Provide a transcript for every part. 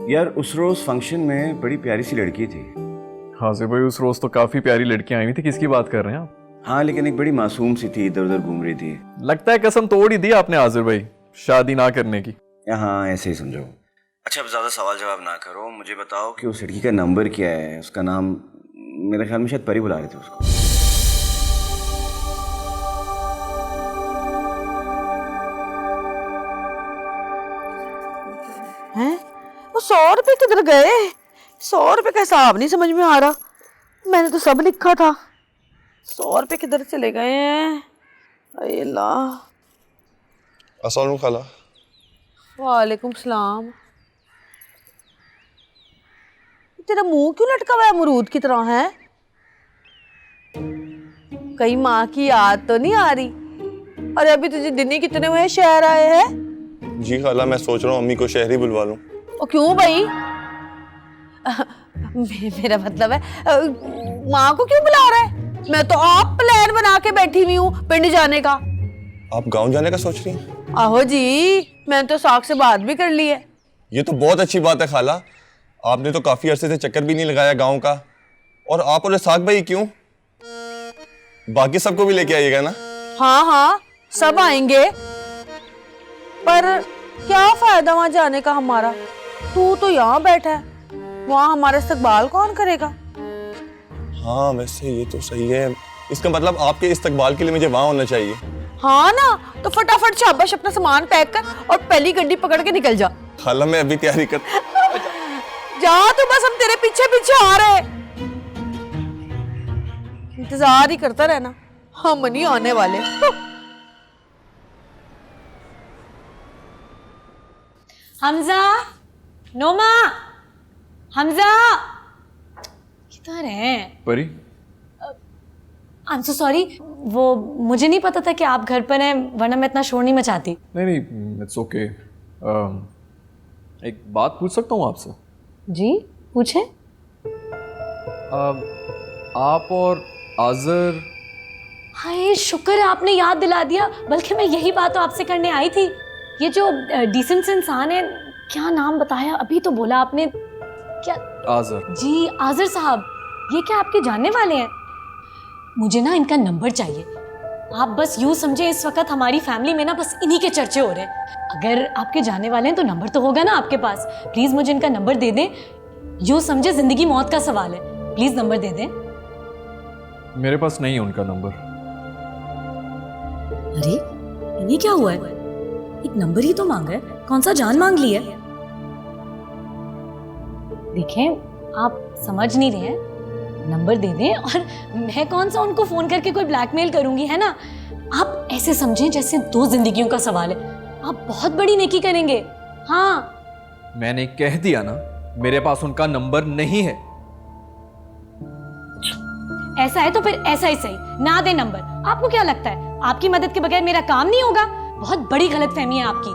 यार उस रोज फंक्शन में बड़ी प्यारी सी लड़की थी। हाजिर भाई उस रोज तो काफी प्यारी लड़कियां आई हुई थी, किसकी बात कर रहे हैं आप? हाँ लेकिन एक बड़ी मासूम सी थी, इधर उधर घूम रही थी। लगता है कसम तोड़ ही दी आपने हाजिर भाई शादी ना करने की। हाँ ऐसे ही समझो। अच्छा अब ज्यादा सवाल जवाब ना करो, मुझे बताओ कि उस लड़की का नंबर क्या है, उसका नाम। मेरे ख्याल में शायद परी बुला रहे थे उसको। हैं? वो 100 रुपए किधर गए? 100 रुपए का हिसाब नहीं समझ में आ रहा। मैंने तो सब लिखा था, 100 रुपए किधर चले गए हैं? अरे अल्लाह। अस्सलाम वालेकुम खाला। वालेकुम सलाम। तेरा मुंह क्यों लटका हुआ है अमरूद की तरह है? कहीं माँ की याद तो नहीं आ रही? अरे अभी तुझे दिन ही कितने हुए शहर आए हैं? जी खाला, मैं सोच रहा हूँ अम्मी को शहर ही बुलवा लूँ। ओ क्यों भाई? मेरा मतलब है माँ को क्यों बुला रहा है? मैं तो आप प्लान बना के बैठी हुई हूँ पिंड जाने का। आप गांव जाने का सोच रही हैं? आहो जी, मैंने तो साग से बात भी कर ली है। ये तो बहुत अच्छी बात है खाला। आपने तो काफी अरसे से चक्कर भी नहीं लगाया गांव का। और आप और साग भाई क्यों, बाकी सबको भी लेके आइएगा ना। हाँ हाँ सब आएंगे, पर क्या फायदा वहां जाने का हमारा? तू तो यहाँ बैठा है, वहां हमारा इस्तकबाल कौन करेगा? हाँ वैसे ये तो सही है। इसका मतलब आपके इस्तकबाल के लिए मुझे वहां होना चाहिए। हाँ ना, तो फटाफट शाबाश अपना सामान पैक कर और पहली गड्डी पकड़ के निकल जा। खाला मैं अभी तैयारी कर। जा तो बस, हम तेरे पीछे पीछे आ रहे। इंतजार ही करता रहना, हम नहीं आने वाले। हमजा, नोमा, हमजा किधर है? परी आई एम सो सॉरी, वो मुझे नहीं पता था कि आप घर पर हैं, वरना मैं इतना शोर नहीं मचाती। नहीं नहीं इट्स ओके। एक बात पूछ सकता हूँ आपसे? जी पूछे। आप और आज़र। हाय शुक्र है आपने याद दिला दिया, बल्कि मैं यही बात तो आपसे करने आई थी। ये जो डिसेंट से इंसान है, क्या नाम बताया अभी तो बोला आपने? क्या? आज़र। जी आज़र साहब, ये क्या आपके जानने वाले हैं? मुझे ना इनका नंबर चाहिए। आप बस यूं समझे इस वक्त हमारी फैमिली में ना बस इन्हीं के चर्चे हो रहे हैं। अगर आपके जानने वाले हैं तो नंबर तो होगा ना आपके पास। प्लीज मुझे इनका नंबर दे दें। यूं समझे जिंदगी मौत का सवाल है, प्लीज नंबर दे दें। मेरे पास नहीं है उनका नंबर। अरे इन्हें क्या हुआ है? एक नंबर ही तो मांगा है, कौन सा जान मांग ली है? देखें आप समझ नहीं रहे हैं, नंबर दे दें और मैं कौन सा उनको फोन करके कोई ब्लैकमेल करूंगी, है ना? आप ऐसे समझें जैसे 2 जिंदगियों का सवाल है, आप बहुत बड़ी नेकी करेंगे। हाँ मैंने कह दिया ना, मेरे पास उनका नंबर नहीं है। ऐसा है तो फिर ऐसा ही सही, ना दे नंबर। आपको क्या लगता है आपकी मदद के बगैर मेरा काम नहीं होगा? बहुत बड़ी गलतफहमी है आपकी।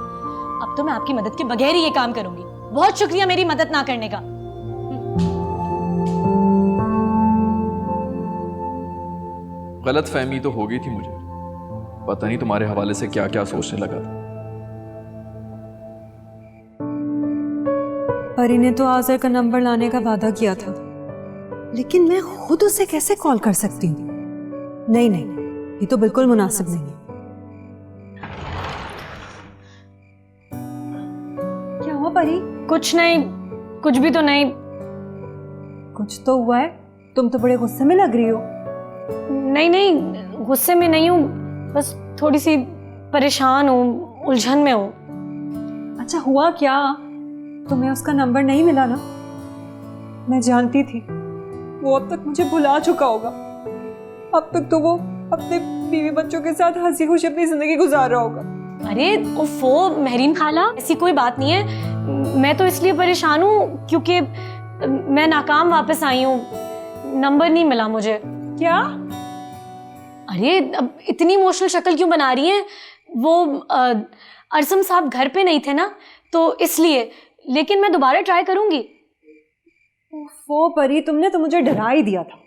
अब तो मैं आपकी मदद के बगैर ही ये काम करूंगी। बहुत शुक्रिया मेरी मदद ना करने का। गलत फहमी तो हो गई थी मुझे, पता नहीं तुम्हारे हवाले से क्या क्या सोचने लगा था। परी ने तो आज़र का नंबर लाने का वादा किया था, लेकिन मैं खुद उसे कैसे कॉल कर सकती हूँ? नहीं नहीं, ये तो बिल्कुल मुनासिब नहीं है। क्या हुआ परी? कुछ नहीं, कुछ भी तो नहीं। कुछ तो हुआ है, तुम तो बड़े गुस्से में लग रही हो। नहीं नहीं गुस्से में नहीं हूँ, बस थोड़ी सी परेशान हूँ, उलझन में हूँ। अच्छा हुआ क्या? तुम्हें उसका नंबर नहीं मिला ना? मैं जानती थी वो अब तक मुझे भुला चुका होगा। अब तक तो वो अपने बीवी बच्चों के साथ हंसी खुशी अपनी जिंदगी गुजार रहा होगा। अरे उफ़ो महरीन खाला, ऐसी कोई बात नहीं है। मैं तो इसलिए परेशान हूँ क्योंकि मैं नाकाम वापस आई हूँ, नंबर नहीं मिला मुझे। क्या? अरे अब इतनी इमोशनल शक्ल क्यों बना रही हैं? वो अरसम साहब घर पे नहीं थे ना, तो इसलिए। लेकिन मैं दोबारा ट्राई करूंगी। वो परी, तुमने तो मुझे डरा ही दिया था।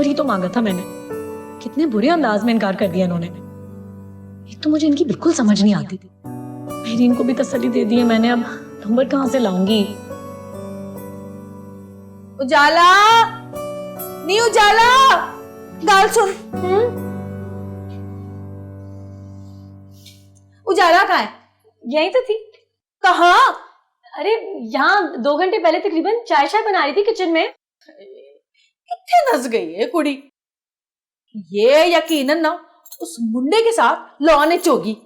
नंबर ही तो मांगा था मैंने। कितने बुरे अंदाज में इनकार कर दिया इन्होंने। एक तो मुझे इनकी बिल्कुल समझ नहीं आती। मेरी इनको भी तसल्ली दे दी है मैंने, अब नंबर कहाँ से लाऊंगी? उजाला, नी उजाला, गाल सुन। उजाला कहाँ है? यही तो थी। कहाँ? अरे यहाँ 2 घंटे पहले तकरीबन चाय शाय बना रही थी किचन में। कितने नस गई है कुड़ी। ये यकीनन ना उस मुंडे के साथ लौने चोगी।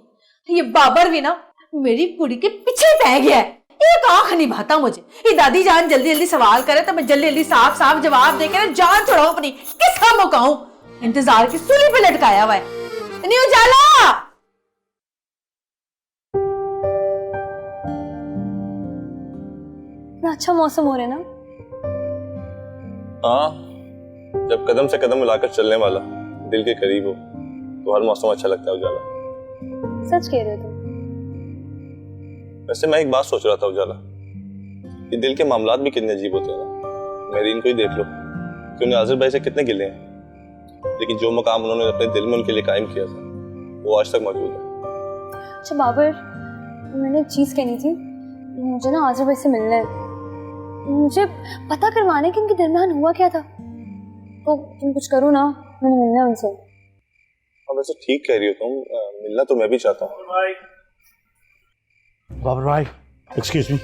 ये बाबर भी ना मेरी कुड़ी के पीछे पै गया है। एक आंख नहीं भाता मुझे। ये दादी जान जल्दी जल्दी सवाल करे तो मैं जल्दी जल्दी साफ साफ जवाब देकर जान छुड़ाऊं अपनी। किसका मुकाऊं? इंतजार की सूली पे लटकाया हुआ है। नहीं उजाला, इतना अच्छा मौसम हो रहा है ना। हाँ, जब कदम से कदम मिलाकर चलने वाला दिल के करीब हो तो हर मौसम अच्छा लगता है उजाला। सच कह रहे हो तुम। वैसे मैं एक बात सोच रहा था उजाला, कि दिल के मामलात भी कितने अजीब होते हैं ना। मेरीन को ही देख लो कि उन्हें आजिर भाई से कितने गिले हैं, लेकिन जो मकाम उन्होंने अपने दिल में उनके लिए कायम किया था वो आज तक मौजूद है। अच्छा बाबर, मैंने एक चीज़ कहनी थी। मुझे ना आजिर भाई से मिलना है। मुझे पता करवाना है कि इनके दरमियान हुआ क्या था। तो तुम कुछ करो ना, मैंने मिलना है उनसे। हाँ वैसे ठीक कह रही हो तुम, मिलना तो मैं भी चाहता हूँ। Babar Bhai, excuse me.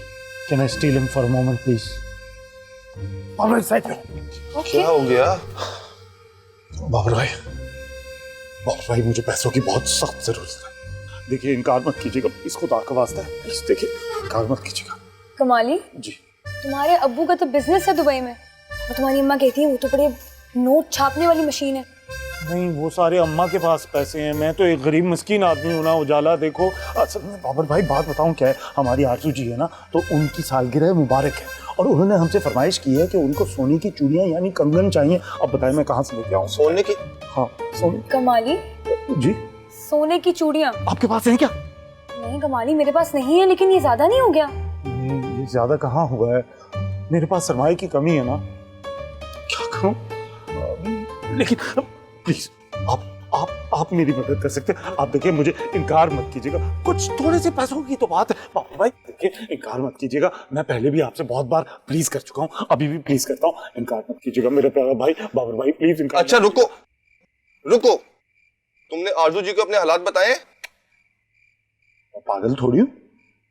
Can I steal him for a moment, please? Babar Bhai, side पे. क्या हो गया? बाबर भाई, मुझे पैसों की बहुत सख्त जरूरत है। देखिए, इनकार मत कीजिएगा, प्लीज खुदा का वास्ता है। प्लीज देखिए, इनकार मत कीजिएगा। कमाली, जी। तुम्हारे अब्बू का तो बिजनेस है दुबई में, और तुम्हारी अम्मा कहती है वो तो बड़े नोट छापने वाली मशीन है। नहीं, वो सारे अम्मा के पास पैसे हैं, मैं तो एक गरीब मिस्कीन आदमी हूँ ना उजाला। देखो, असल में बाबर भाई बात बताऊँ क्या है, हमारी आरजू जी है ना, तो उनकी सालगिरह मुबारक है और उन्होंने हमसे फरमाइश की है कि उनको सोने की चूड़ियाँ यानी कंगन चाहिए। अब बताएं मैं कहाँ से लेके आऊँ? सोने की? हाँ, सोने। कमाली जी, सोने की चूड़ियाँ आपके पास है क्या? नहीं कमाली, मेरे पास नहीं है, लेकिन ये ज्यादा नहीं हो गया? ये ज्यादा कहाँ हुआ है, मेरे पास सरमाए की कमी है ना, क्या करूं? लेकिन प्लीज आप मेरी मदद कर सकते हैं। आप देखिए, मुझे इनकार मत कीजिएगा, कुछ थोड़े से पैसों की तो बात है। बाबा भाई देखिए, इनकार मत कीजिएगा, मैं पहले भी आपसे बहुत बार प्लीज कर चुका हूँ, अभी भी प्लीज करता हूँ, इनकार मत कीजिएगा मेरे प्यारा भाई। बाबर भाई प्लीज इनकार। अच्छा रुको, तुमने आरजू जी को अपने हालात बताए? पागल थोड़ी हूँ,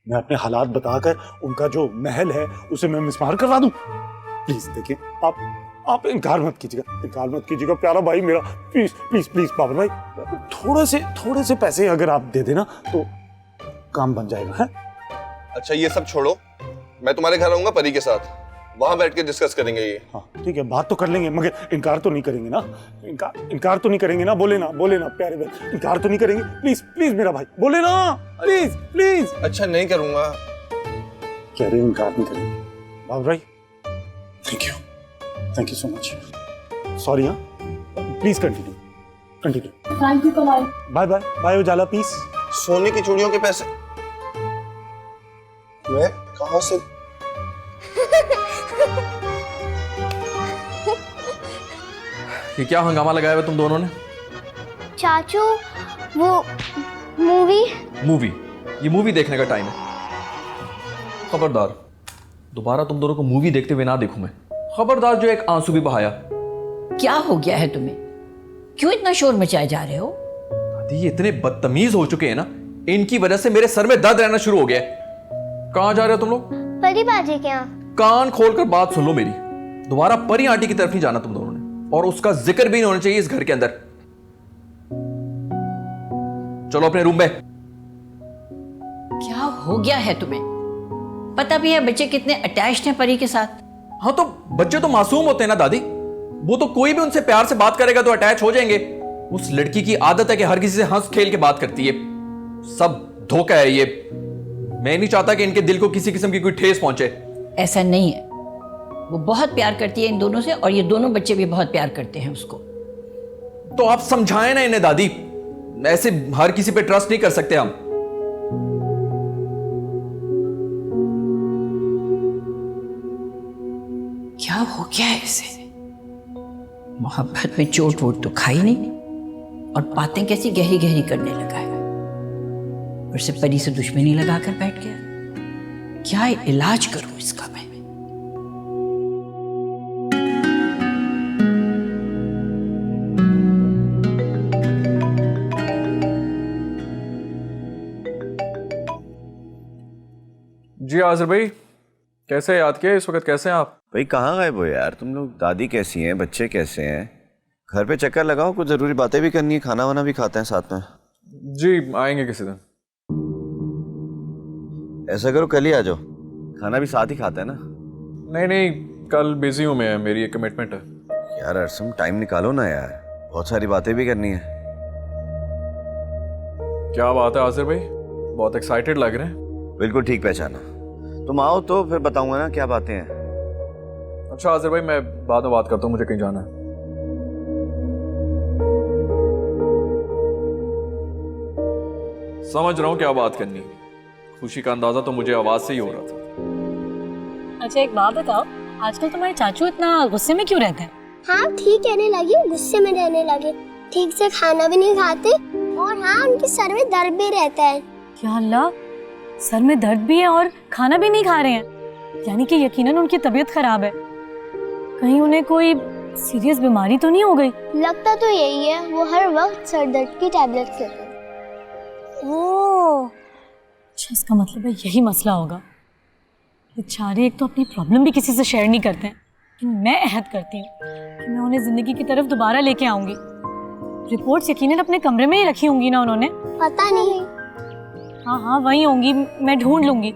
मैं अपने हालात बताकर उनका जो महल है उसे मैं मिसमार करवा दूं? प्लीज देखिए, आप इनकार मत कीजिएगा प्यारा भाई मेरा, प्लीज प्लीज प्लीज। बाबर भाई, थोड़े से पैसे अगर आप दे देना तो काम बन जाएगा है? अच्छा ये सब छोड़ो, मैं तुम्हारे घर आऊंगा परी के साथ, वहां बैठ के डिस्कस करेंगे ये। हाँ ठीक है, बात तो कर लेंगे, मगर इनकार तो नहीं करेंगे ना? इनकार तो नहीं करेंगे ना? बोले ना प्यारे भाई, इनकार तो नहीं करेंगे? प्लीज मेरा भाई, बोले ना, प्लीज। अच्छा नहीं करूंगा। कह रहे इनकार नहीं करेंगे। बाबर भाई thank you so much, sorry. हाँ प्लीज कंटिन्यू। थैंक यू कमाल। बाय उजाला, पीस। सोने की चूड़ियों के पैसे मैं कहां से? ये क्या हंगामा लगाया हुआ तुम दोनों ने? चाचू, वो मूवी। ये मूवी देखने का टाइम है। खबरदार, दोबारा तुम दोनों को मूवी देखते हुए ना देखूं मैं। खबरदार, जो एक आंसू भी बहाया। क्या हो गया है तुम्हें? क्यों इतना शोर मचाए जा रहे हो? दादी ये इतने बदतमीज हो चुके हैं ना, इनकी वजह से मेरे सर में दर्द रहना शुरू हो गया है। कहां जा रहे हो तुम लोग? परी बाजी के यहाँ। कान खोलकर बात सुन लो मेरी, दोबारा परी आंटी की तरफ नहीं जाना तुम दोनों ने, और उसका जिक्र भी नहीं होना चाहिए इस घर के अंदर। चलो अपने रूम में। क्या हो गया है तुम्हें? पता भी है बच्चे कितने अटैच्ड हैं परी के साथ। हाँ तो बच्चे तो मासूम होते हैं ना दादी, वो तो कोई भी उनसे प्यार से बात करेगा तो अटैच हो जाएंगे। उस लड़की की आदत है कि हर किसी से हंस खेल के बात करती है। सब धोखा है ये। मैं नहीं चाहता कि इनके दिल को किसी किस्म की कोई ठेस पहुंचे। ऐसा नहीं है, वो बहुत प्यार करती है इन दोनों से, और ये दोनों बच्चे भी बहुत प्यार करते हैं उसको। तो आप समझाएं ना इन्हें दादी, ऐसे हर किसी पे ट्रस्ट नहीं कर सकते हम। क्या हो गया है इसे? मोहब्बत में चोट वोट तो खाई नहीं और बातें कैसी गहरी गहरी करने लगा है। और से परी से दुश्मनी लगाकर बैठ गया। क्या इलाज करूं इसका मैं? जी आज़िर भाई, कैसे याद किया इस वक्त? कैसे हैं आप? भाई कहाँ गए वो यार तुम लोग? दादी कैसी हैं, बच्चे कैसे हैं? घर पे चक्कर लगाओ, कुछ ज़रूरी बातें भी करनी है, खाना वाना भी खाते हैं साथ में। जी आएंगे किसी दिन। ऐसा करो कल ही आ जाओ, खाना भी साथ ही खाते हैं ना। नहीं नहीं, कल बिजी हूँ मैं, मेरी एक कमिटमेंट है। यार अरसम टाइम निकालो ना यार, बहुत सारी बातें भी करनी है। क्या बात है आज़िर भाई, बहुत एक्साइटेड लग रहे हैं। बिल्कुल ठीक पहचाना। तुम आओ तो फिर बताऊंगा ना क्या बातें हैं। अच्छा आज़िर भाई, मैं बाद में बात करता हूँ, मुझे कहीं जाना है। समझ रहा हूँ क्या बात करनी है, खुशी का अंदाजा तो मुझे आवाज से ही हो रहा था। अच्छा एक बात बताओ, आजकल तुम्हारे चाचू इतना गुस्से में क्यों रहते हैं? हाँ ठीक कहने लगी, गुस्से में रहने लगे, ठीक से खाना भी नहीं खाते और हाँ उनके सर में दर्द भी रहता है। या अल्लाह, सर में दर्द भी है और खाना भी नहीं खा रहे हैं, यानी कि यकीनन उनकी तबीयत खराब है। कहीं उन्हें कोई सीरियस बीमारी तो नहीं हो गई? लगता तो यही है, वो हर वक्त सर दर्द की टैबलेट्स लेते हैं। ओह, अच्छा इसका मतलब है यही मसला होगा। बेचारे एक तो अपनी प्रॉब्लम भी किसी से शेयर नहीं करते हैं, लेकिन मैं अहद करती हूँ कि मैं उन्हें जिंदगी की तरफ दोबारा लेके आऊंगी। रिपोर्ट्स यकीनन अपने कमरे में ही रखी होंगी ना उन्होंने? पता नहीं। हाँ हाँ वही होंगी, मैं ढूंढ लूंगी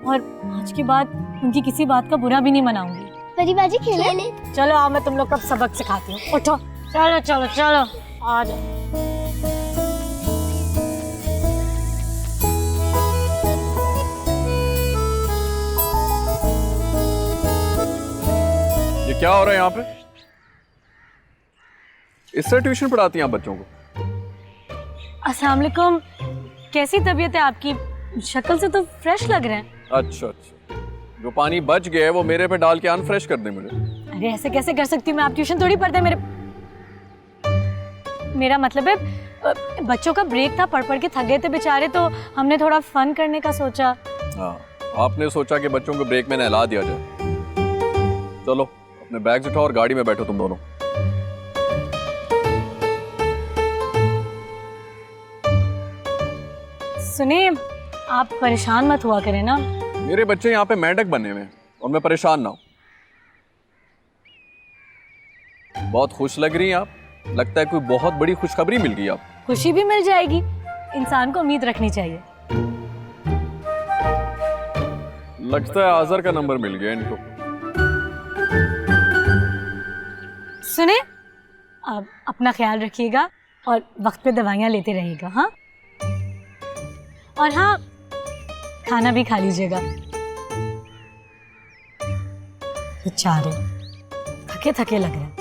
और आज के बाद उनकी किसी बात का बुरा भी नहीं मनाऊंगी। परी बाजी खेले? चलो आओ, मैं तुम लोग का सबक सिखाती हूँ। उठो, चलो चलो चलो आ जाओ। ये क्या हो रहा है यहाँ पे? इससे ट्यूशन पढ़ाती हैं आप बच्चों को? अस्सलाम वालेकुम, कैसी तबीयत है आपकी? शक्ल से तो फ्रेश लग रहे हैं। अच्छा अच्छा, जो पानी बच गया है वो मेरे पे डाल के अनफ्रेश कर दे मुझे। अरे ऐसे कैसे कर सकती हूँ मैं? आप ट्यूशन थोड़ी पढ़ते हैं मेरा मतलब है बच्चों का ब्रेक था, पढ़ पढ़ के थक गए थे बेचारे, तो हमने थोड़ा फन करने का सोचा। हाँ, आपने सोचा कि बच्चों को ब्रेक में नहला दिया जाए। चलो अपने बैग्स उठाओ और गाड़ी में बैठो तुम दोनों। सुनिए, आप परेशान मत हुआ करें ना। मेरे बच्चे यहाँ पे मेंढक बने हुए हैं और मैं परेशान ना हूं। बहुत खुश लग रही हैं आप, लगता है कोई बहुत बड़ी खुशखबरी मिल गई आप। खुशी भी मिल जाएगी, इंसान को उम्मीद रखनी चाहिए। लगता है आज़र का नंबर मिल गया इनको। सुने, अब अपना ख्याल रखिएगा और वक्त पे दवाइयाँ लेते रहिएगा। हाँ, और हाँ खाना भी खा लीजिएगा। बेचारे थके थके लग रहे हैं।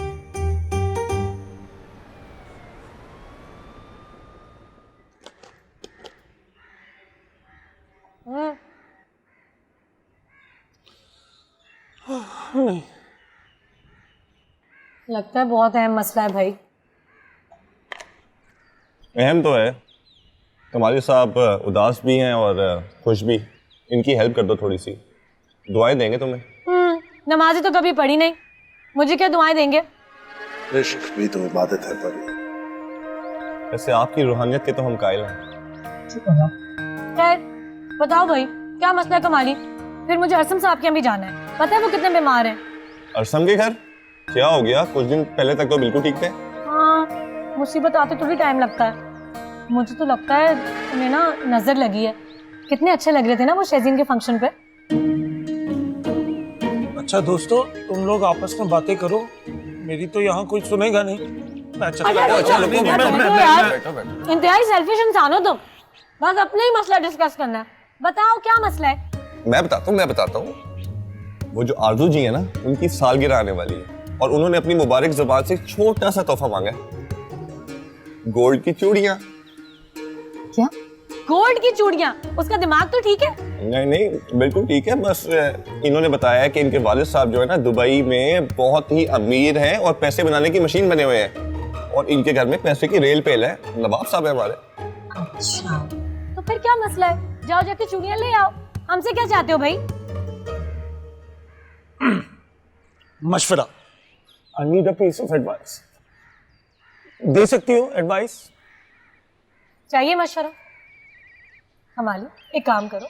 लगता है बहुत अहम मसला है भाई। अहम तो है, तुम्हारे साहब उदास भी हैं और खुश भी। इनकी हेल्प कर दो थोड़ी सी, दुआएं देंगे तुम्हें। नमाज़ें तो कभी पढ़ी नहीं, मुझे क्या दुआएं देंगे? इश्क भी तो इबादत है परी। वैसे आपकी रूहानियत के तो हम कायल हैं। खैर बताओ भाई, क्या मसला है कमाली? फिर मुझे अरसम साहब के यहाँ भी जाना है। पता है वो कितने बीमार हैं? अरसम के घर क्या हो गया? कुछ दिन पहले तक तो बिल्कुल ठीक थे। हाँ, मुसीबत आते थोड़ी टाइम लगता है। मुझे तो लगता है उन्हें ना नजर लगी है। कितने अच्छे लग रहे थे ना वो शेज़ीन के फंक्शन पे। अच्छा दोस्तों, तुम लोग आपस में बातें करो, मेरी तो यहाँ कोई सुनेगा नहीं। इंतहाई सेल्फिश इंसान हो तुम, बस अपना ही मसला डिस्कस करना है। बताओ क्या मसला है? मैं बताता हूँ। वो जो आरजू जी है ना, उनकी सालगिरह आने वाली है और उन्होंने अपनी मुबारक ज़बान से छोटा सा तोहफा मांगा है, गोल्ड की चूड़ियाँ। क्या गोल्ड की चूड़ियां, उसका दिमाग तो ठीक है? नहीं नहीं बिल्कुल ठीक है, बस इन्होंने बताया कि इनके वालिद साहब जो है ना दुबई में बहुत ही अमीर हैं और पैसे बनाने की मशीन बने हुए हैं, और इनके घर में पैसे की रेल पेल है। नवाब साहब है हमारे। अच्छा, तो फिर क्या मसला है? जाओ जाके चूड़ियां ले आओ। हमसे क्या चाहते हो भाई? मशवरा। I need a piece of advice. दे सकती हो एडवाइस? चाहिए मशवरा? कमाल, एक काम करो,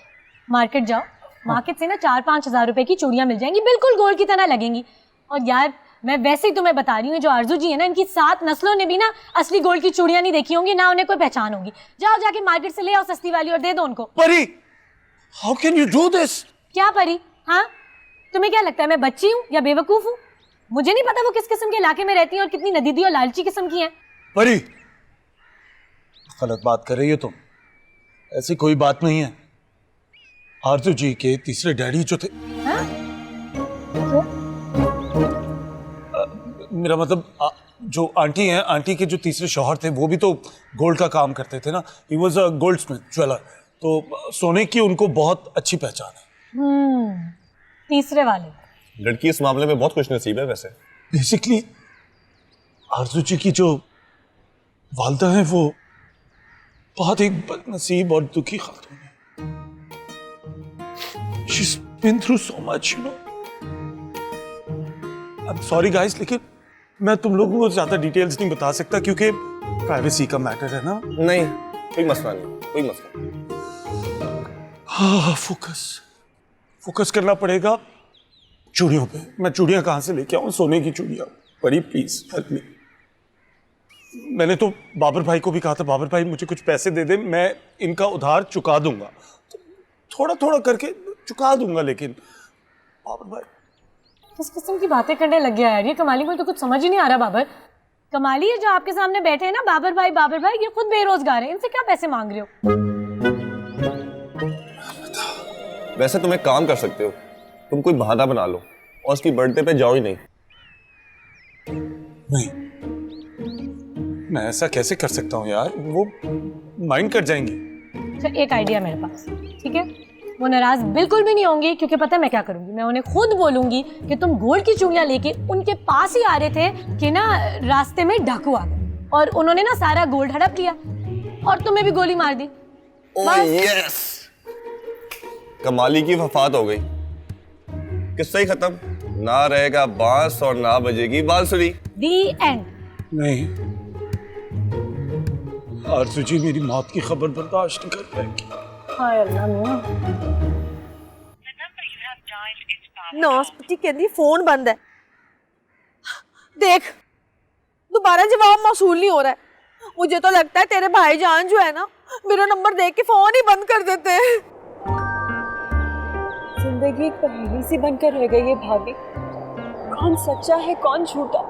मार्केट जाओ, मार्केट से ना 4-5 हजार रुपए की चूड़ियां मिल जाएंगी, बिल्कुल गोल्ड की तरह लगेंगी। और यार मैं वैसे ही तुम्हें बता रही हूँ, जो आरजू जी है ना, इनकी 7 नस्लों ने भी ना असली गोल्ड की चूड़ियां नहीं देखी होंगी, ना उन्हें कोई पहचान होगी। जाओ जाके मार्केट से ले आओ सस्ती वाली और दे दो उनको। परी, how can you do this? क्या परी? हाँ, तुम्हें क्या लगता है मैं बच्ची हूँ या बेवकूफ हूँ? मुझे नहीं पता वो किस किस्म के इलाके में रहती हैं और कितनी नदीदी और लालची किस्म की हैं। परी, गलत बात कर रही हो तुम। ऐसी कोई बात नहीं है। आरजू जी के तीसरे डैडी जो थे, हाँ? मेरा मतलब जो आंटी हैं, आंटी के जो तीसरे शौहर थे वो भी तो गोल्ड का काम करते थे ना। He was a Goldsmith, jeweller. तो सोने की उनको बहुत अच्छी पहचान है। तीसरे वाले लड़की इस मामले में बहुत खुशनसीब है वैसे। बेसिकली आरजू जी की जो वालदा है वो बहुत एक बदनसीब और दुखी खातून है। She's been through so much, you know. I'm sorry guys, लेकिन मैं तुम लोगों को ज्यादा डिटेल्स नहीं बता सकता क्योंकि प्राइवेसी का मैटर है ना। नहीं कोई मसला नहीं, कोई मसला नहीं। हाँ, फोकस करना पड़ेगा चूड़ियों पे। मैं चूड़ियां कहाँ से लेके आऊं? सोने की चूड़ियां। बड़ी प्लीज हेल्प मी। मैंने तो बाबर भाई को भी कहा था, बाबर भाई मुझे कुछ पैसे दे दे, मैं इनका उधार चुका दूंगा। थोड़ा थोड़ा करके चुका दूंगा, लेकिन बाबर भाई किस किस्म की बातें करने लग गया यार ये कमाली। को तो कुछ समझ ही नहीं आ रहा। बाबर कमाली है जो आपके सामने बैठे हैं ना, बाबर भाई ये खुद बेरोजगार हैं, इनसे क्या पैसे मांग रहे हो? वैसे तुम एक काम कर सकते हो, तुम कोई बहाना बना लो और उसकी बर्थडे पे जाओ ही नहीं। मैं ऐसा कैसे कर सकता हूँ यार? वो माइंड कर जाएंगी। अच्छा, एक आइडिया मेरे पास, ठीक है? वो नाराज बिल्कुल भी नहीं होंगी, क्योंकि पता है मैं क्या करूंगी? मैं उन्हें खुद बोलूंगी कि तुम गोल्ड की चूड़ियां लेके उनके पास ही आ रहे थे कि ना रास्ते में डाकू आ गए और उन्होंने ना सारा गोल्ड हड़प लिया और तुम्हें भी गोली मार दी। यस, कमाली की वफात हो गई, किस्सा ही खत्म। ना रहेगा बांस और ना बजेगी बांसुरी। दी एंड। नहीं, आरजू जी मेरी मौत की खबर बर्दाश्त नहीं कर पाएंगी। हाय अल्लाह मियां। नासपति कहती फोन बंद है। देख दोबारा जवाब मौसूल नहीं हो रहा है। मुझे तो लगता है तेरे भाईजान जो है ना, मेरा नंबर देख के फोन ही बंद कर देते हैं। जिंदगी एक पहेली सी बनकर रह गई है भाभी। कौन सच्चा है कौन झूठा,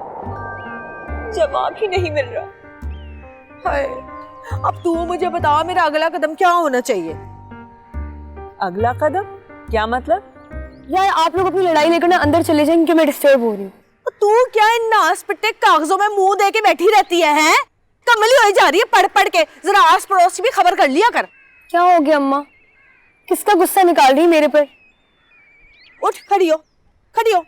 जवाब ही नहीं मिल रहा। हाय, अब तू मुझे बता मेरा अगला कदम क्या होना चाहिए? अगला कदम क्या मतलब? यार आप लोग अपनी लड़ाई लेकर ना अंदर चले जाएं क्योंकि मैं डिस्टर्ब हो रही हूँ। तू क्या इन नासपट्टे कागजों में मुंह दे के बैठी रहती है? कमली हो जा रही है पढ़ पढ़ के। जरा आस पड़ोस की भी खबर कर लिया कर। क्या हो गया अम्मा? किसका गुस्सा निकाल रही मेरे पर? उठ खड़ी हो,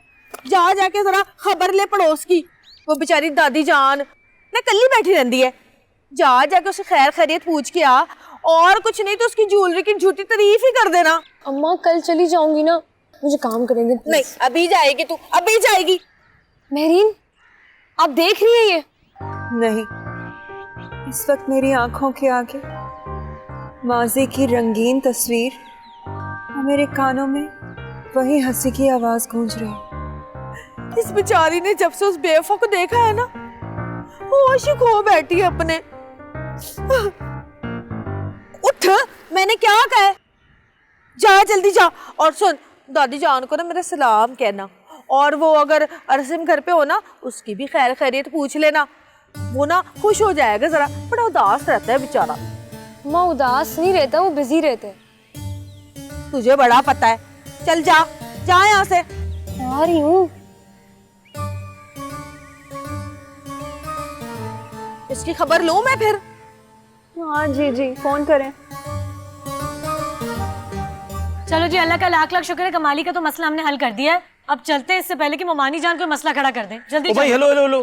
जा जाके जरा खबर ले पड़ोस की। वो बेचारी दादी जान ना कल्ली बैठी रहती है। जा जाके उसे खैर खैरियत पूछ के आ, और कुछ नहीं तो उसकी ज्वेलरी की झूठी तारीफ ही कर देना। अम्मा कल चली जाऊंगी ना, मुझे काम करेंगे। नहीं अभी जाएगी तू, अभी जाएगी। मेहरीन आप देख रही है ये? नहीं, इस वक्त मेरी आंखों के आगे माजी की रंगीन तस्वीर और मेरे कानों में वही हंसी की आवाज गूंज रही। इस बेचारी ने जब से उस बेवफा को देखा है ना, होश ही खो बैठी है अपने। उठ, मैंने क्या कहा? जा जल्दी जा। और सुन, दादी जान को ना मेरा सलाम कहना, और वो अगर अरसिम घर पे हो ना उसकी भी खैर खैरियत पूछ लेना। वो ना खुश हो जाएगा, जरा बड़ा उदास रहता है बेचारा। माँ उदास नहीं रहता, वो बिजी रहते हैं। तुझे बड़ा पता है। चल जा यहाँ से। आ रही हूँ। इसकी खबर लूं मैं फिर? हाँ जी फोन करें। चलो जी, अल्लाह का लाख लाख शुक्र है, कमाली का तो मसला हमने हल कर दिया है। अब चलते हैं, इससे पहले कि मोमानी जान कोई मसला खड़ा कर दे। जल्दी ओ भाई, चलो। हेलो हेलो हेलो,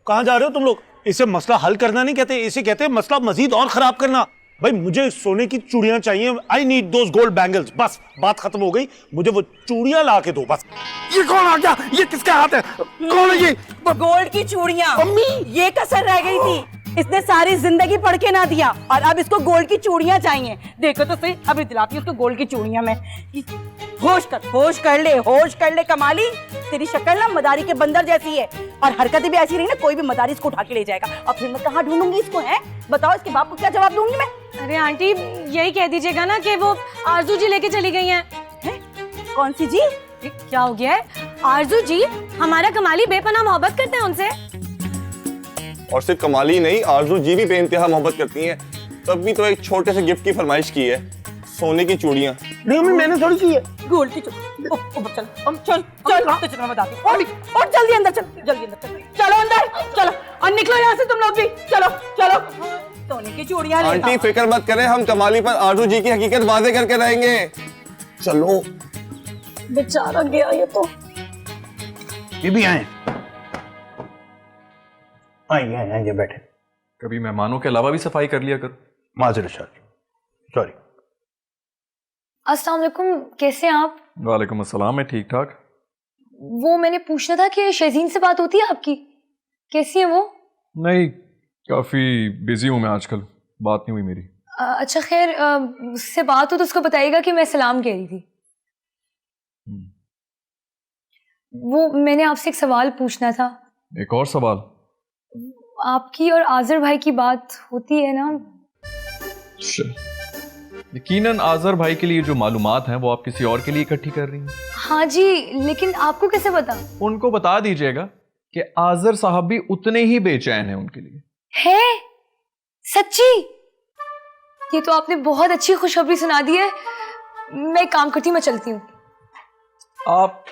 कहाँ जा रहे हो तुम लोग? इसे मसला हल करना नहीं कहते, इसे कहते हैं मसला मजीद और खराब करना। भाई मुझे सोने की चूड़ियां चाहिए, I need those gold bangles. बस बात खत्म हो गई, मुझे वो चूड़ियां ला के दो बस। ये कौन आ गया? ये किसका हाथ है? कौन है ये? गोल्ड की चूड़ियां। मम्मी, ये कसर रह गई थी, इसने सारी जिंदगी पढ़ के ना दिया और अब इसको गोल्ड की चूड़ियां चाहिए। देखो तो सही, अभी दिलाती हूँ उसको गोल्ड की चूड़ियां मैं। होश कर ले, होश कर ले कमाली। तेरी शक्ल ना मदारी के बंदर जैसी है और हरकतें भी ऐसी रही ना, कोई भी मदारी इसको उठा के ले जाएगा। अब फिर मैं कहाँ ढूंढूंगी इसको? है बताओ, इसके बाप को क्या जवाब दूंगी मैं? अरे आंटी, यही कह दीजिएगा ना कि वो आरजू जी लेके चली गई हैं। कौन सी जी? क्या हो गया है? आरजू जी, हमारा कमाली बेपनाह मोहब्बत करते हैं उनसे। और सिर्फ कमाली नहीं, आरजू जी भी बेइंतहा मोहब्बत करती हैं। तब भी तो एक छोटे से गिफ्ट की फरमाइश की है, सोने की चूड़ियां। नहीं मम्मी, मैंने थोड़ी की है। गोल्ड की चूड़ियां। चल चल चल, तो चल मैं बताती हूँ। और जल्दी अंदर चल, जल्दी अंदर चल। चलो अंदर चलो, और निकलो यहाँ से तुम लोग भी। चलो चलो, सोने की चूड़ियां। आंटी फिक्र मत करें, हम कमाली पर आरजू जी की हकीकत वाज़ेह करके रहेंगे। चलो। बेचारा गया ये तो। ये भी आए? आइए बैठे। कभी मेहमानों के अलावा भी सफाई कर लिया करो। माजर सॉरी। अस्सलाम वालेकुम, कैसे हैं आप? वालेकुम अस्सलाम, मैं ठीक ठाक। वो मैंने पूछना था कि शजीन से बात होती है आपकी? कैसी है वो? नहीं, काफ़ी बिजी हूँ मैं आजकल, बात नहीं हुई मेरी। अच्छा खैर, उससे बात हो तो उसको बताइएगा कि मैं सलाम कह रही थी। वो मैंने आपसे एक सवाल पूछना था। एक और सवाल? आपकी और आज़र भाई की बात होती है ना? यकीनन आज़र भाई के लिए जो मालूमात हैं वो आप किसी और के लिए इकट्ठी कर रही हैं। हाँ जी, लेकिन आपको कैसे पता? उनको बता दीजिएगा कि आज़र साहब भी उतने ही बेचैन हैं उनके लिए। है? सच्ची? ये तो आपने बहुत अच्छी खुशखबरी सुना दी है। मैं एक काम करती हूँ, मैं चलती हूँ। आप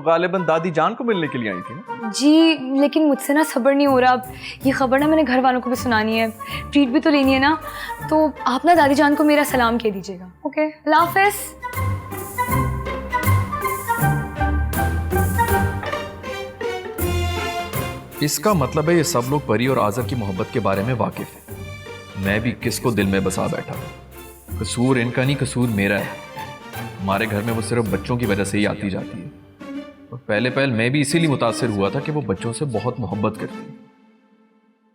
गालिबन दादी जान को मिलने के लिए आई थी ना? जी, लेकिन मुझसे ना सब्र नहीं हो रहा। अब ये खबर ना मैंने घर वालों को भी सुनानी है, ट्रीट भी तो लेनी है ना। तो आप ना दादी जान को मेरा सलाम कह दीजिएगा। ओके, अल्लाह हाफ़िज़। इसका मतलब है ये सब लोग परी और आज़र की मोहब्बत के बारे में वाकिफ हैं। मैं भी किसको दिल में बसा बैठा। कसूर इनका नहीं, कसूर मेरा है। हमारे घर में वो सिर्फ बच्चों की वजह से ही आती जाती है और पहले मैं भी इसीलिए मुतासिर हुआ था कि वो बच्चों से बहुत मोहब्बत करती है।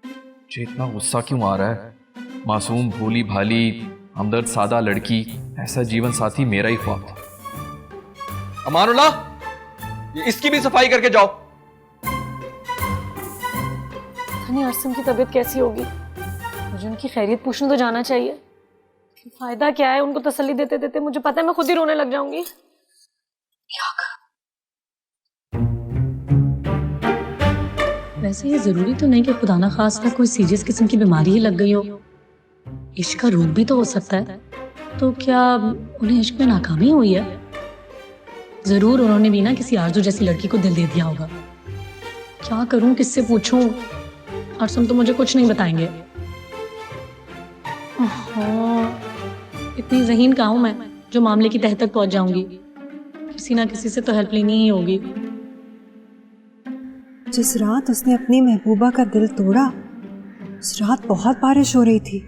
मुझे इतना गुस्सा क्यों आ रहा है? मासूम, भोली भाली, हमदर्द, सादा लड़की, ऐसा जीवन साथी मेरा ही ख्वाब था। अमानुल्लाह, ये इसकी भी सफाई करके जाओ। अरसम की तबीयत कैसी होगी? मुझे उनकी खैरियत पूछने तो जाना चाहिए। फायदा क्या है उनको तसल्ली देते देते? मुझे पता है मैं खुद ही रोने लग जाऊंगी। वैसे ये जरूरी तो नहीं कि खुदा ना खास्ता कोई सीरियस किस्म की बीमारी ही लग गई हो। इश्क का रोग भी तो हो सकता है। तो क्या उन्हें इश्क में नाकामी हुई है? जरूर उन्होंने भी ना किसी आरजू जैसी लड़की को दिल दे दिया होगा। क्या करूं, किससे पूछूं? अरसम तो मुझे कुछ नहीं बताएंगे। इतनी ज़हीन कहाँ हूं मैं जो मामले की तह तक पहुंच जाऊंगी। किसी ना किसी से तो हेल्प लेनी ही होगी। जिस रात उसने अपनी महबूबा का दिल तोड़ा, उस रात बहुत बारिश हो रही थी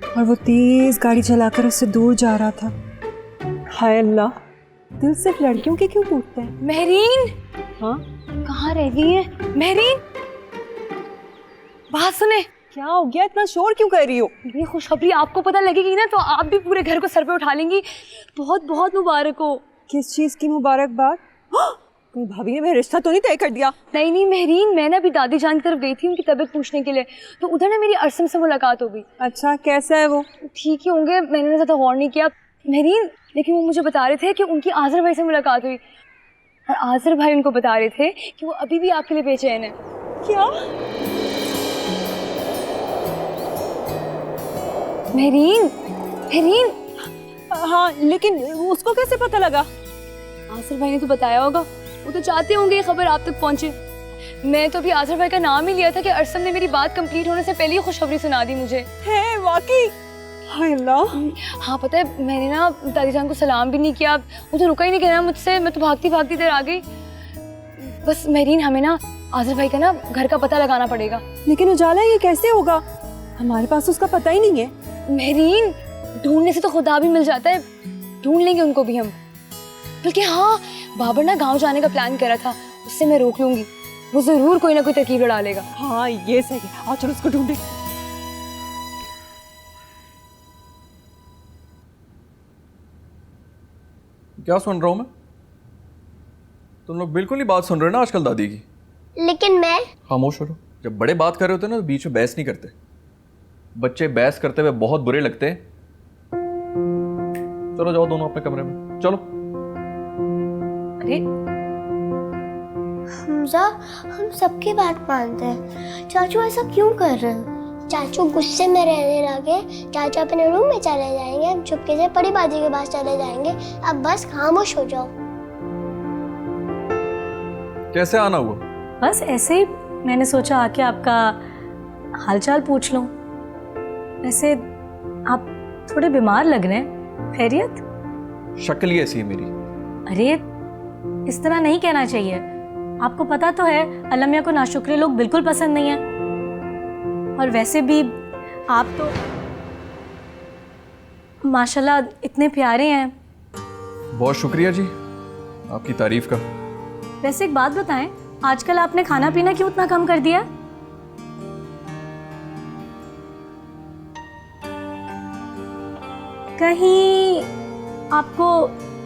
और वो तेज गाड़ी चलाकर उससे दूर जा रहा था। हाय अल्लाह, दिल सिर्फ लड़कियों के क्यों टूटते हैं? महरीन, हाँ कहाँ रह गई है महरीन? बात सुने। क्या हो गया, इतना शोर क्यों कर रही हो? ये खुशखबरी आपको पता लगेगी ना तो आप भी पूरे घर को सर पे उठा लेंगी। बहुत बहुत मुबारक हो। किस चीज की मुबारकबाद? कोई भाभी ने मेरा रिश्ता तो नहीं तय कर दिया? नहीं नहीं महरीन, मैं ना अभी दादी जान की तरफ गई थी उनकी तबीयत पूछने के लिए, तो उधर ना मेरी अरसम से मुलाकात हो गई। अच्छा, कैसा है वो? ठीक ही होंगे, मैंने ज़्यादा गौर नहीं किया महरीन, लेकिन वो मुझे बता रहे थे कि उनकी आज़र भाई से मुलाकात हुई और आज़र भाई उनको बता रहे थे कि वो अभी भी आपके लिए बेचैन है। क्या? महरीन, महरीन। हाँ, लेकिन उसको कैसे पता लगा? आज़र भाई ने तो बताया होगा, वो तो चाहते होंगे ये खबर आप तक पहुंचे। मैं तो अभी आज़र भाई का नाम ही लिया था कि अरसम ने मेरी बात कंप्लीट होने से पहले ही खुशखबरी सुना दी मुझे। है वाकई? हाय अल्लाह। हाँ पता है, मैंने ना दादी जान को सलाम भी नहीं किया, वो तो रुका ही नहीं कहना मुझसे, मैं तो भागती भागती देर आ गई। बस मेरीन, हमें ना आज़िर भाई का ना घर का पता लगाना पड़ेगा। लेकिन उजाला ये कैसे होगा, हमारे पास उसका पता ही नहीं है। मेरीन, ढूंढने से तो खुदा भी मिल जाता है, ढूंढ लेंगे उनको भी हम। बल्कि हाँ, बाबर ना गांव जाने का प्लान कर रहा था, उससे मैं रोक लूंगी, वो जरूर कोई ना कोई तरकीब डालेगा। हाँ ये सही है, आओ चलो उसको ढूंढे। क्या सुन रहा हूं मैं? तुम लोग बिल्कुल ही बात सुन रहे हो ना आजकल दादी की। लेकिन मैं खामोश हो। जब बड़े बात कर रहे होते हैं ना तो बीच में बहस नहीं करते। बच्चे बहस करते हुए बहुत बुरे लगते हैं। चलो जाओ दोनों अपने कमरे में, चलो। अरे हमजा, हम सबकी बात मानते हैं, चाचू ऐसा क्यों कर रहे हैं? चाचू गुस्से में रहने लगे, चाचू अपने रूम में चले जाएंगे, हम चुपके से परी बाजी के पास चले जाएंगे। अब बस खामोश हो जाओ। कैसे आना हुआ? बस ऐसे ही मैंने सोचा आके आपका हालचाल पूछ लूं। वैसे आप थोड़े बीमार लग रहे हैं, खैरियत? शक्ल ही ऐसी है मेरी। अरे इस तरह नहीं कहना चाहिए, आपको पता तो है अलमिया को नाशुक्रे लोग बिल्कुल पसंद नहीं है। और वैसे भी आप तो माशाल्लाह इतने प्यारे हैं। बहुत शुक्रिया जी आपकी तारीफ का। वैसे एक बात बताएं, आजकल आपने खाना पीना क्यों इतना कम कर दिया? कहीं आपको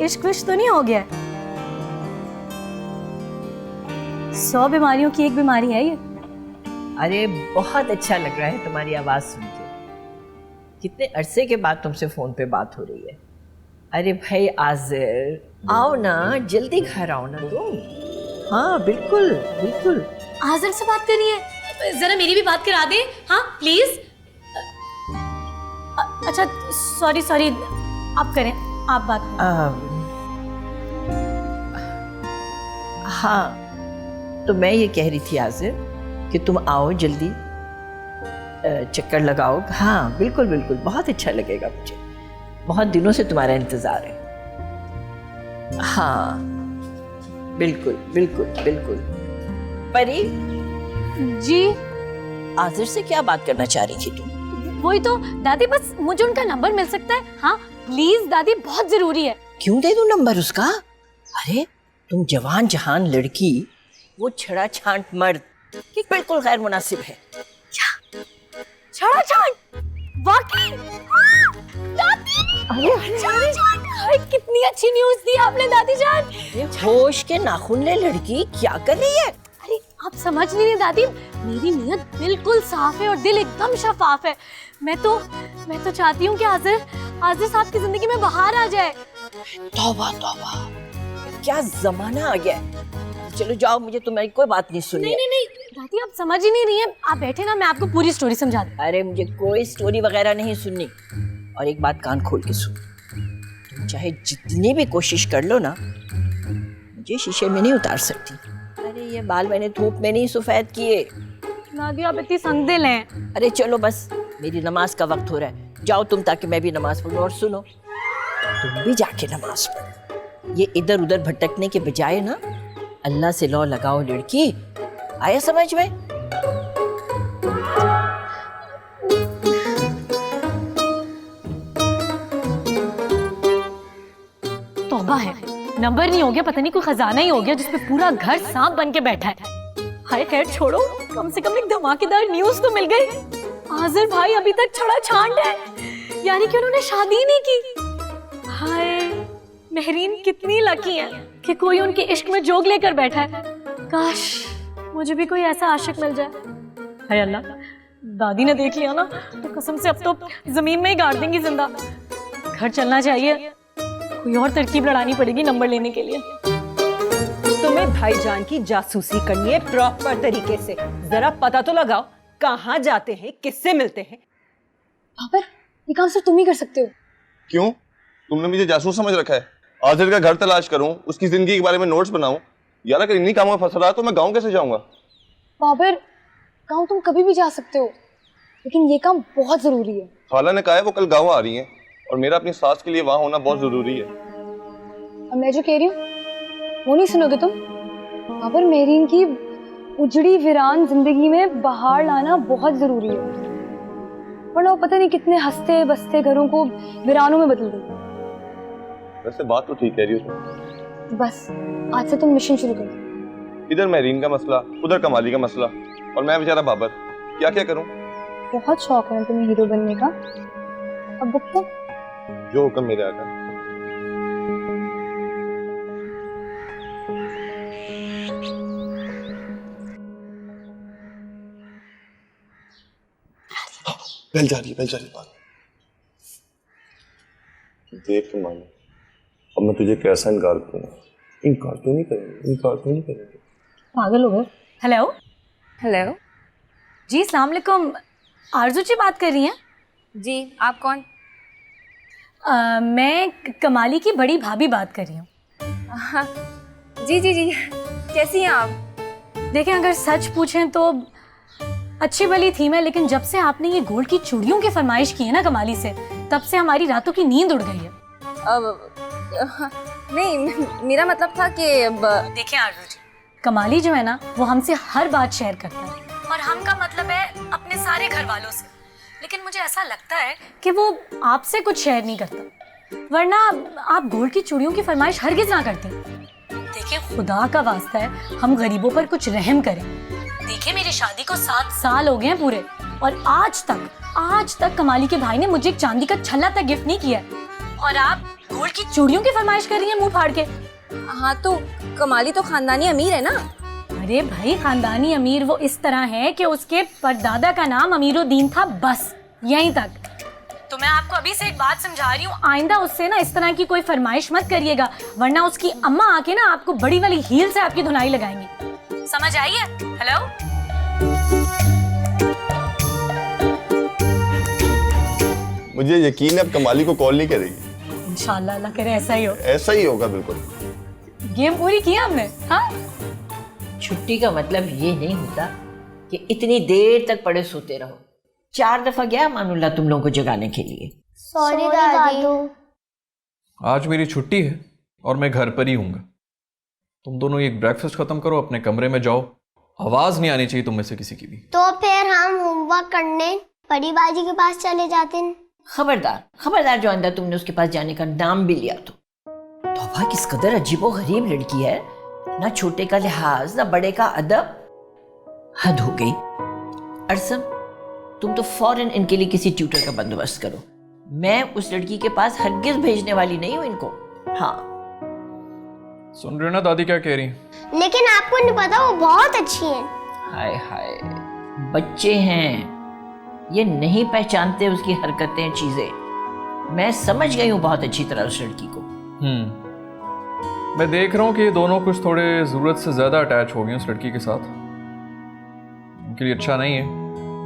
इश्क विश्क तो नहीं हो गया? 100 बीमारियों की एक बीमारी है ये। अरे बहुत अच्छा लग रहा है तुम्हारी आवाज़ सुन के। कितने अरसे के बाद तुमसे फ़ोन पे बात हो रही है। अरे भाई आज़िर, आओ ना, जल्दी घर आओ ना तुम। हाँ बिल्कुल बिल्कुल। आज़िर से बात करिए, जरा मेरी भी बात करा दे। हाँ प्लीज। अच्छा सॉरी सॉरी, आप करें, आप बात करें। हाँ तो मैं ये कह रही थी आज़िर कि तुम आओ जल्दी, चक्कर लगाओ। हाँ बिल्कुल बिल्कुल, बहुत अच्छा लगेगा मुझे, बहुत दिनों से तुम्हारा इंतज़ार है। हाँ बिल्कुल बिल्कुल बिल्कुल। परी जी, आज़िर से क्या बात करना चाह रही थी तुम? वही तो दादी, बस मुझे उनका नंबर मिल सकता है? हाँ प्लीज दादी, बहुत जरूरी है। क्यों दे दूं नंबर उसका? अरे तुम जवान जहान लड़की, वो छड़ा छांट मर्द, कि बिल्कुल गैर मुनासिब है। क्या छड़ा छांट? वाकई? दादी, छड़ा छांट! अरे कितनी अच्छी न्यूज़ दी आपने दादी जान। होश के नाखून ले लड़की, क्या कर रही है? अरे आप समझ नहीं रही दादी, मेरी नीयत बिल्कुल साफ है और दिल एकदम शफाफ है। मैं तो चाहती हूँ कि आज़िर साहब की जिंदगी में बाहर आ जाए। तौबा तौबा, क्या जमाना आ गया है। चलो जाओ, मुझे तुम्हारी कोई बात नहीं सुननी। नहीं दादी, आप समझ ही नहीं रही हैं। आप बैठे ना, मैं आपको पूरी स्टोरी समझा दूँ। अरे मुझे कोई स्टोरी वगैरह नहीं सुननी। और एक बात कान खोल के सुन, तुम चाहे जितनी भी कोशिश कर लो ना, मुझे शीशे में नहीं उतार सकती। अरे ये बाल मैंने धूप में नहीं सफेद किए। दादी आप इतनी संगदिल हैं। अरे चलो बस, मेरी नमाज का वक्त हो रहा है, जाओ तुम, ताकि मैं भी नमाज पढ़ूं। और सुनो, तुम भी जाके नमाज पढ़ो। ये इधर उधर भटकने के बजाय ना अल्लाह से लौ लगाओ लड़की। आया समझ में? तौबा है, नंबर नहीं हो गया, पता नहीं कोई खजाना ही हो गया जिसपे पूरा घर सांप बन के बैठा है। हाय खैर छोड़ो, कम से कम एक धमाकेदार न्यूज़ तो मिल गई। आज़िर भाई अभी तक छड़ा छांट है, यानी कि उन्होंने शादी नहीं की। हाय मेहरीन कितनी लकी है कि कोई उनके इश्क में जोग लेकर बैठा है। काश मुझे भी कोई ऐसा आशिक मिल जाए। हाय अल्लाह, दादी ने देख लिया ना तो कसम से अब तो जमीन में ही गाड़ देंगी जिंदा। घर चलना चाहिए, कोई और तरकीब लड़ानी पड़ेगी नंबर लेने के लिए। तुम्हें भाईजान की जासूसी करनी है प्रॉपर तरीके से। जरा पता तो लगाओ कहाँ जाते हैं, किससे मिलते हैं। बाबर, ये काम सिर्फ तुम ही कर सकते हो। क्यों? तुमने मुझे जासूस समझ रखा है? आज़िर का घर तलाश करूं, उसकी जिंदगी के बारे में नोट्स बनाऊं? यार अगर इन्हीं कामों में फंस रहा तो मैं गाँव कैसे जाऊंगा? बाबर, गाँव तुम कभी भी जा सकते हो। लेकिन ये काम बहुत जरूरी है। खाला ने कहा है वो कल गाँव आ रही हैं और मेरा अपनी सास के लिए वहाँ होना बहुत जरूरी है। अब मैं जो कह रही हूँ वो नहीं सुनोगे तुम? बाबर, मेरीन की उजड़ी वीरान जिंदगी में बहार लाना बहुत जरूरी है, वरना वो पता नहीं कितने हंसते बसते घरों को वीरानों में बदल देगी। वैसे बात तो ठीक कह रही हो। बस आज से तुम मिशन शुरू कर दो। इधर मेरीन का मसला, उधर कमाली का मसला, और मैं बेचारा बाबर, क्या क्या करूं? बहुत शौक है ना तुम्हें हीरो बनने का। अब बुक तो जो हुक्म मेरे आका। बेल जा रही है बात। देख के मानो, अब मैं तुझे कैसा इनकार करूंगा? इनकार तो नहीं करेंगे। पागल हो गए। हेलो हेलो जी, अस्सलाम वालेकुम। आरजू जी बात कर रही हैं? जी, आप कौन? मैं कमाली की बड़ी भाभी बात कर रही हूँ। हाँ, जी जी जी, कैसी हैं आप? देखें, अगर सच पूछें तो अच्छी भली थी मैं, लेकिन जब से आपने ये गोल्ड की चूड़ियों की फरमाइश की है ना कमाली से, तब से हमारी रातों की नींद उड़ गई है। नहीं, मेरा मतलब था कि देखें आरजू जी, कमाली जो है ना वो हमसे हर बात शेयर करता है, और हम का मतलब है अपने सारे घर वालों से, लेकिन मुझे ऐसा लगता है कि वो आपसे कुछ शेयर नहीं करता, वरना आप गोल्ड की चूड़ियों की फरमाइश हरगिज ना करते। देखिए, खुदा का वास्ता है हम गरीबों पर कुछ रहम करें। देखिए, मेरी शादी को 7 साल हो गए हैं पूरे, और आज तक कमाली के भाई ने मुझे एक चांदी का छल्ला तक गिफ्ट नहीं किया, और आप गोल्ड की चूड़ियों की फरमाइश कर रही हैं मुंह फाड़ के। हाँ, तो कमाली तो खानदानी अमीर है ना। अरे भाई, खानदानी अमीर वो इस तरह है कि उसके परदादा का नाम अमीरुद्दीन था, बस यहीं तक। तो मैं आपको अभी से एक बात समझा रही हूँ, आइंदा उससे ना इस तरह की कोई फरमाइश मत करिएगा, वरना उसकी अम्मा आके ना आपको बड़ी वाली हील से आपकी धुनाई लगाएंगी। समझ आई है? हेलो, मुझे यकीन है अब कमाली को कॉल नहीं करेगी। इंशाल्लाह, अल्लाह करे ऐसा ही हो। ऐसा ही होगा बिल्कुल। गेम पूरी की हमने। हाँ, छुट्टी का मतलब ये नहीं होता कि इतनी देर तक पड़े सोते रहो। 4 दफा गया मानुल्लाह तुम लोगों को जगाने के लिए। सॉरी दादी। आज मेरी छुट्टी है और मैं घर पर ही हूँगा। तुम दोनों एक ब्रेकफास्ट खत्म करो, अपने कमरे में जाओ, आवाज नहीं आनी चाहिए तुम में से किसी की भी। तो फिर हम होमवर्क करने परी बाजी के पास चले जाते हैं। खबरदार जो अंदर तुमने उसके पास जाने का नाम भी लिया तो। तौबा, किस कदर अजीबो गरीब लड़की है, ना छोटे का लिहाज ना बड़े का अदब। हद हो गई। अरसम, तुम तो फौरन इनके लिए किसी ट्यूटर का बंदोबस्त करो। मैं उस लड़की के पास हरगिज भेजने वाली नहीं हूं इनको। हाँ, सुन रहे ना दादी क्या कह रही? लेकिन आपको नहीं पता वो बहुत अच्छी है। हाय हाय, बच्चे हैं, ये नहीं पहचानते उसकी हरकतें चीजें। मैं समझ गई हूँ बहुत अच्छी तरह उस लड़की को। मैं देख रहा हूँ कि ये दोनों कुछ थोड़े जरूरत से ज्यादा अटैच हो गए उस लड़की के साथ। उनके लिए अच्छा नहीं है।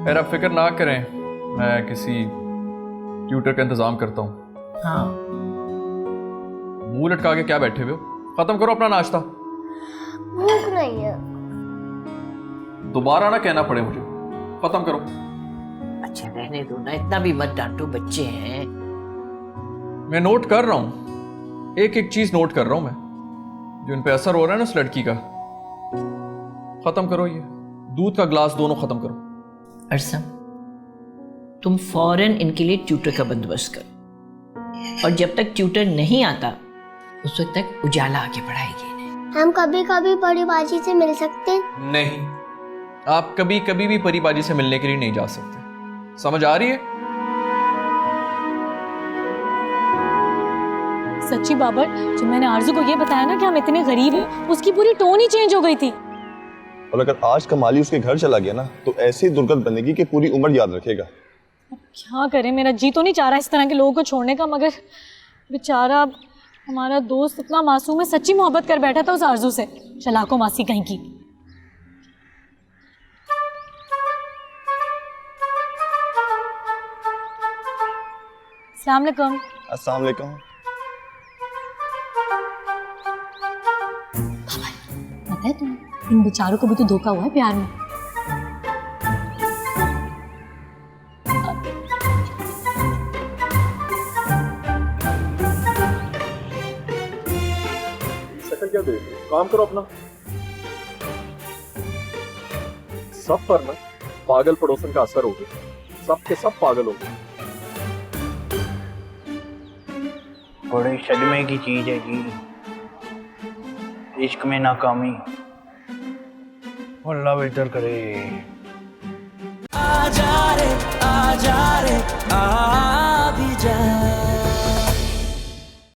खैर, आप फिक्र ना करें, मैं किसी ट्यूटर का इंतजाम करता हूँ। हाँ, मुंह लटका के क्या बैठे हुए हो? खत्म करो अपना नाश्ता। भूख नहीं है। दोबारा ना कहना पड़े मुझे। खत्म करो। अच्छा रहने दो ना, इतना भी मत डांटो, बच्चे हैं। मैं नोट कर रहा हूँ, एक एक चीज नोट कर रहा हूँ मैं, जो इन पे असर हो रहा है ना उस लड़की का। खत्म करो, ये दूध का ग्लास दोनों खत्म करो। अरसम, तुम फौरन इनके लिए ट्यूटर का बंदोबस्त करो, और जब तक ट्यूटर नहीं आता उस वक्त तक उजाला आगे बढ़ाएगी इन्हें। हम कभी कभी परी बाजी से मिल सकते हैं? नहीं, आप कभी कभी भी परीबाजी से मिलने के लिए नहीं जा सकते। समझ आ रही है? सच्ची बाबर, जब मैंने आरजू को ये बताया ना कि हम इतने गरीब हैं, उसकी पूरी टोन ही चेंज हो गई थी। और अगर आज कमाली उसके घर चला गया ना, तो ऐसी दुर्गत बनेगी कि पूरी उम्र याद रखेगा। क्या करें, मेरा जी तो नहीं चाह रहा इस तरह के लोगों को छोड़ने का, मगर बेचारा हमारा दोस्त इतना मासूम है, सच्ची मोहब्बत कर बैठा था उस आरजू से। चलाको मासी कहीं की। अस्सलाम वालेकुम। अस्सलाम वालेकुम। पता है तुम्हें, इन बेचारों को भी तो धोखा हुआ है प्यार में। ऐसा क्या देख रहे हो? काम करो अपना। सब पर ना पागल पड़ोसन का असर हो गया, सब के सब पागल हो गए। बड़े सदमे की चीज है जी इश्क में नाकामी। अल्लाह बेहतर करे। आजा रे आ भी जा।